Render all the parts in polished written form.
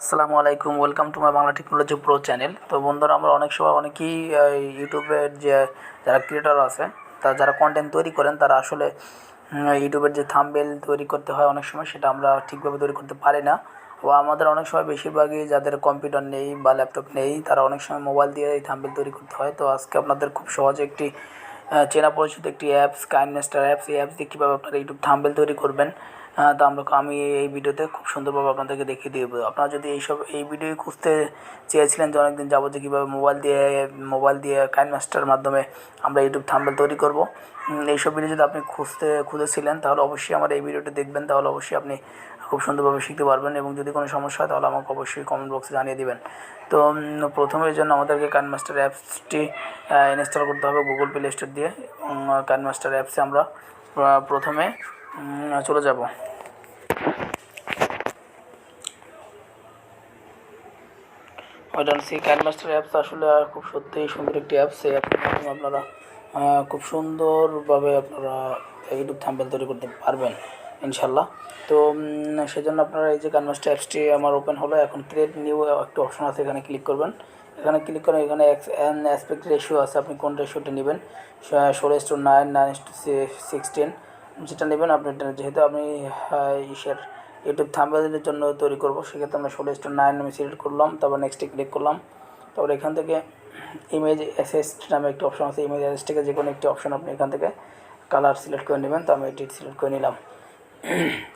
আসসালামু আলাইকুম, welcome to my Bangla technology pro channel. তো বন্ধুরা, আমরা অনেক সময় অনেকেই ইউটিউবের যে যারা ক্রিয়েটর আছে, যারা কন্টেন্ট তৈরি করেন, তারা আসলে ইউটিউবের যে থাম্বনেল তৈরি করতে হয় অনেক সময় সেটা আমরা ঠিকভাবে তৈরি করতে পারি না। বা আমাদের অনেক সময় বেশিরভাগই যাদের কম্পিউটার নেই বা ল্যাপটপ নেই, তারা অনেক সময় মোবাইল দিয়ে এই থাম্বনেল তৈরি করতে হয়। তো আজকে আপনাদের খুব সহজে একটি চেনা পরিচিত একটি অ্যাপস, কাইনমাস্টার অ্যাপস, এই অ্যাপস দিয়ে কীভাবে আপনারা ইউটিউব থাম্বনেল তৈরি করবেন, তো আমি এই ভিডিওতে খুব সুন্দরভাবে আপনাদেরকে দেখিয়ে দেবো। আপনারা যদি এই ভিডিও খুঁজতে চেয়েছিলেন যে অনেকদিন যাবো যে কীভাবে মোবাইল দিয়ে কাইনমাস্টারের মাধ্যমে আমরা ইউটিউব থাম্বনেল তৈরি করব, এইসব ভিডিও যদি আপনি খুঁজেছিলেন, তাহলে অবশ্যই আমার এই ভিডিওটি দেখবেন। তাহলে অবশ্যই আপনি খুব সুন্দরভাবে শিখতে পারবেন, এবং যদি কোনো সমস্যা হয় তাহলে আমাকে অবশ্যই কমেন্ট বক্সে জানিয়ে দিবেন। তো প্রথমে এই জন্য আমাদেরকে কাইনমাস্টার অ্যাপসটি ইনস্টল করতে হবে গুগল প্লে স্টোর দিয়ে। এবং কাইনমাস্টার অ্যাপসে আমরা প্রথমে চলে যাব। ওইটার কাইনমাস্টার অ্যাপস আসলে খুব সত্যিই সুন্দর একটি অ্যাপস। এই অ্যাপের মাধ্যমে আপনারা খুব সুন্দরভাবে আপনারা ইউটিউব থাম্বনেল তৈরি করতে পারবেন ইনশাল্লাহ। তো সেজন্য আপনারা এই যে কাইনমাস্টার অ্যাপসটি আমার ওপেন হলো। এখন ক্রিয়েট নিউ একটা অপশন আছে, এখানে ক্লিক করবেন। এখানে ক্লিক করে এখানে অ্যাসপেক্ট রেশিও আছে, আপনি কোন রেশিওটা নেবেন, 16:9, 9:16 যেটা নেবেন আপনি। যেহেতু আমি ইউটিউব থাম্বনেলের জন্য তৈরি করব, সেক্ষেত্রে আমরা 16:9 আমি সিলেক্ট করলাম, তারপর নেক্সটে ক্লিক করলাম। তারপর এখান থেকে ইমেজ অ্যাসেস্ট নামে একটি অপশন আছে, ইমেজ অ্যাসেস্ট থেকে যে কোনো একটি অপশন আপনি এখান থেকে কালার সিলেক্ট করে নেবেন। তো আমি এটি সিলেক্ট করে নিলাম।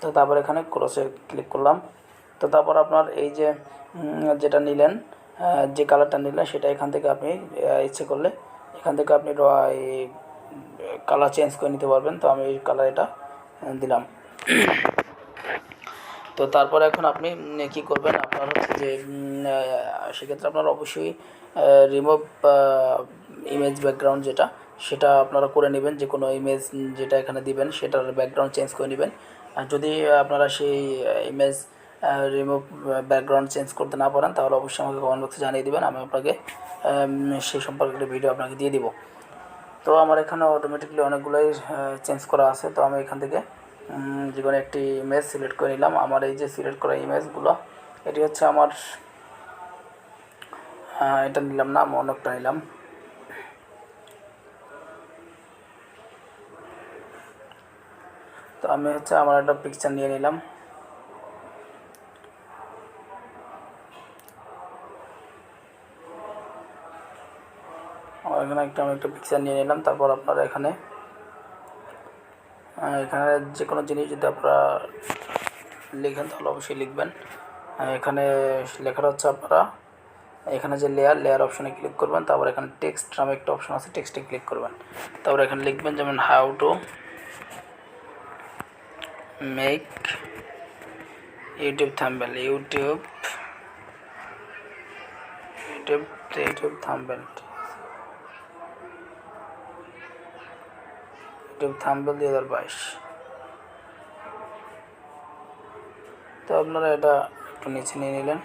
তো তারপর এখানে ক্রসে ক্লিক করলাম। তো তারপর আপনার এই যে যেটা নিলেন, যে কালারটা নিলেন, সেটা এখান থেকে আপনি ইচ্ছে করলে এখান থেকে আপনি কালার চেঞ্জ করে নিতে পারবেন। তো আমি এই কালার এটা দিলাম। তো তারপর এখন আপনি কী করবেন, আপনার হচ্ছে যে সেক্ষেত্রে আপনার অবশ্যই রিমুভ ইমেজ ব্যাকগ্রাউন্ড সেটা আপনারা করে নেবেন। যে কোনো ইমেজ যেটা এখানে দিবেন সেটার ব্যাকগ্রাউন্ড চেঞ্জ করে নেবেন। আর যদি আপনারা সেই ইমেজ রিমুভ ব্যাকগ্রাউন্ড চেঞ্জ করতে না পারেন, তাহলে অবশ্যই আমাকে কমেন্ট বক্সে জানিয়ে দেবেন, আমি আপনাকে সেই সম্পর্কে একটা ভিডিও আপনাকে দিয়ে দিব। তো আমার এখানে অটোমেটিকলি অনেকগুলোই চেঞ্জ করা আছে। তো আমি এখান থেকে যে কোনো একটি ইমেজ সিলেক্ট করে নিলাম। আমার এই যে সিলেক্ট করা ইমেজগুলো, এটি হচ্ছে আমার এটা নিলাম না, আমি অনেকটা নিলাম। তো আমি হচ্ছে আমার একটা পিকচার নিয়ে নিলাম। এখানে আমি একটা পিকচার নিয়ে নিলাম। তারপর আপনারা এখানে যে কোনো জিনিস যদি আপনারা লিখেন তাহলে অবশ্যই লিখবেন। এখানে লেখাটা হচ্ছে আপনারা এখানে যে লেয়ার অপশনে ক্লিক করবেন। তারপর এখানে টেক্সট নামে একটা অপশন আছে, টেক্সটে ক্লিক করবেন। তারপর এখানে লিখবেন যেমন how to make YouTube thumbnail, YouTube thumbnail, YouTube thumbnail 2022। তো আপনারা এটা একটু নিচে নিয়ে নিলেন।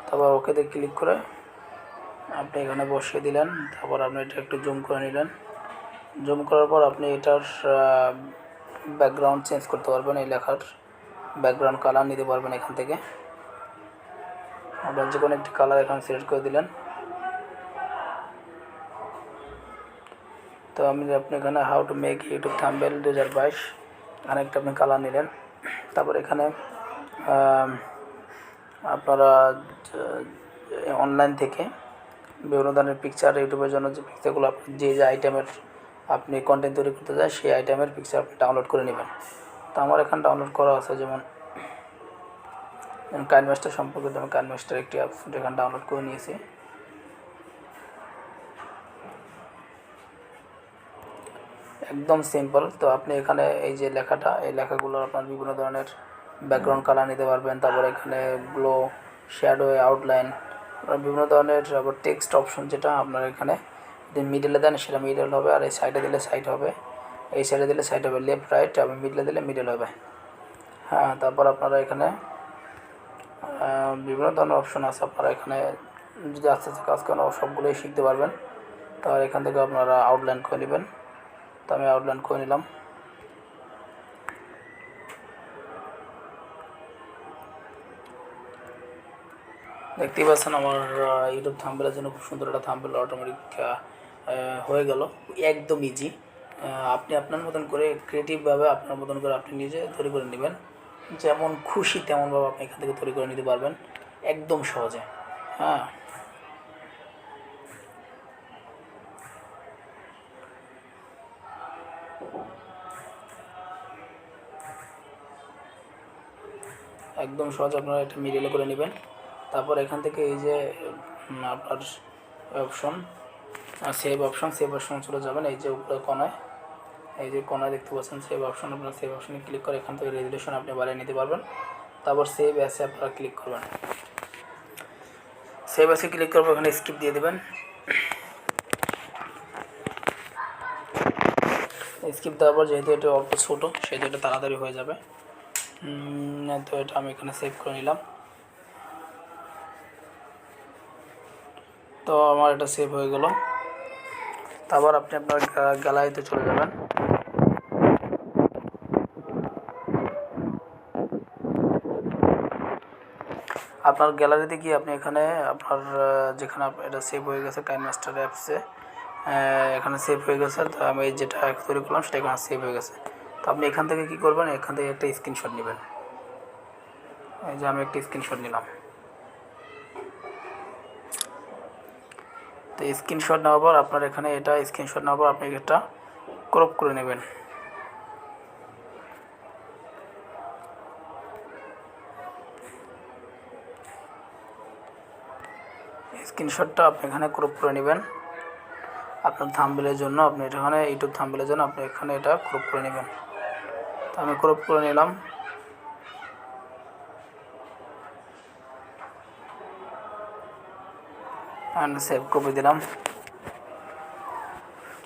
তারপর ওকেতে ক্লিক করে আপনি এখানে বসিয়ে দিলেন। তারপর আপনি এটা একটু জুম করে নিলেন। জুম করার পর আপনি এটার ব্যাকগ্রাউন্ড চেঞ্জ করতে পারবেন, এই লেখার ব্যাকগ্রাউন্ড কালার নিতে পারবেন। এখান থেকে আপনার যে কোনো একটি কালার এখানে সিলেক্ট করে দিলেন। তো আপনি এখানে how to make YouTube thumbnail 2022 এখানে একটা আপনি কালার নিলেন। তারপর এখানে আপনারা অনলাইন থেকে বিভিন্ন ধরনের পিকচার, ইউটিউবের জন্য যে পিকচারগুলো আপনি যে আইটেমের আপনি কন্টেন্ট তৈরি করতে চান, সেই আইটেমের পিকচার আপনি ডাউনলোড করে নেবেন। তো আমার এখানে ডাউনলোড করা আছে, যেমন কাইনমাস্টার সম্পর্কে আমি কাইনমাস্টার একটি অ্যাপ এখানে ডাউনলোড করে নিয়েছি। একদম সিম্পল। তো আপনি এখানে এই যে এই লেখাগুলো আপনার বিভিন্ন ধরনের ব্যাকগ্রাউন্ড কালার নিতে পারবেন। তারপর এখানে গ্লো, শ্যাডো, আউটলাইন, বিভিন্ন ধরনের। আবার টেক্সট অপশন যেটা আপনার এখানে যদি মিডলে দেন সেটা মিডল হবে, আর এই সাইডে দিলে সাইড হবে, এই সাইডে দিলে সাইড হবে, লেফট রাইট, এবং মিডলে দিলে মিডল হবে। হ্যাঁ, তারপর আপনারা এখানে বিভিন্ন ধরনের অপশন আছে। আপনারা এখানে যদি আস্তে আস্তে কাজ করেন সবগুলোই শিখতে পারবেন। তাহলে এখান থেকে আপনারা আউটলাইন করে নেবেন। তো আমি আউটলাইন করে নিলাম। দেখতেই পাচ্ছেন আমার ইউটিউব থাম্বনেলের জন্য খুব সুন্দর একটা থাম্বনেল অটোমেটিক হয়ে গেল, একদম ইজি। আপনি আপনার মতন করে ক্রিয়েটিভভাবে আপনার মতন করে আপনি নিজে তৈরি করে নেবেন, যেমন খুশি তেমনভাবে আপনি এখান থেকে তৈরি করে নিতে পারবেন একদম সহজে। হ্যাঁ, একদম সহজে আপনারা এটা মিডিলে করে নেবেন। তারপর এখান থেকে এই যে আপনার অপশন সেভ অপশন চলে যাবেন, এই যে উপরে কোনায়, এই যে কোনায় দেখতে পাচ্ছেন সেভ অপশন, আপনার সেভ অপশনে ক্লিক করে এখান থেকে রেজুলেশন আপনি বাড়িয়ে নিতে পারবেন। তারপর সেভ অ্যাসে আপনারা ক্লিক করবেন, সেভ অ্যাসে ক্লিক করবো, এখানে স্কিপ দিয়ে দেবেন। স্কিপ দেওয়ার পর যেহেতু এটা অল্প ছোটো সেহেতু এটা তাড়াতাড়ি হয়ে যাবে। তো এটা আমি এখানে সেভ করে নিলাম। তো আমার এটা সেভ হয়ে গেল। তারপর আপনি আপনার গ্যালারিতে চলে যাবেন। আপনার গ্যালারিতে গিয়ে আপনি এখানে আপনার যেখানে এটা সেভ হয়ে গেছে কাইনমাস্টার অ্যাপসে, এখানে সেভ হয়ে গেছে। তো আমি যেটা তৈরি করলাম সেটা এখানে সেভ হয়ে গেছে। তো আপনি এখান থেকে কী করবেন, এখান থেকে একটা স্ক্রিনশট নেবেন। এই যে আমি একটা স্ক্রিনশট নিলাম। তো স্ক্রিনশট নেওয়ার পর আপনার এখানে এটা স্ক্রিনশট নেওয়ার পর আপনি এটা ক্রপ করে নেবেন। স্ক্রিনশটটা আপনি এখানে ক্রপ করে নেবেন আপনার থাম্বনেলের জন্য। আপনি এখানে ইউটিউব থাম্বনেলের জন্য আপনি এখানে এটা ক্রপ করে নেবেন। তো আমি ক্রপ করে নিলাম। অ্যান্ড সেভ করে দিলাম।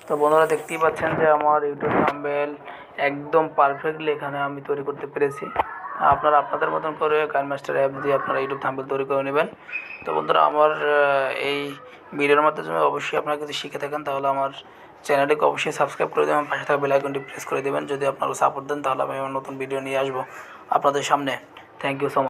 তো বন্ধুরা দেখতেই পাচ্ছেন যে আমার ইউটিউব থাম্বনেল একদম পারফেক্টলি এখানে আমি তৈরি করতে পেরেছি। আপনারা আপনাদের মতন করে কাইনমাস্টার অ্যাপ দিয়ে আপনারা ইউটিউব থাম্বনেল তৈরি করে নেবেন। তো বন্ধুরা আমার এই ভিডিওর মাধ্যমে অবশ্যই আপনারা যদি শিখে থাকেন তাহলে আমার চ্যানেলটিকে অবশ্যই সাবস্ক্রাইব করে দেবেন, পাশে থাকা বেল আইকনটি প্রেস করে দেবেন। যদি আপনারা সাপোর্ট দেন তাহলে আমি আমার নতুন ভিডিও নিয়ে আসবো আপনাদের সামনে। Thank you so much.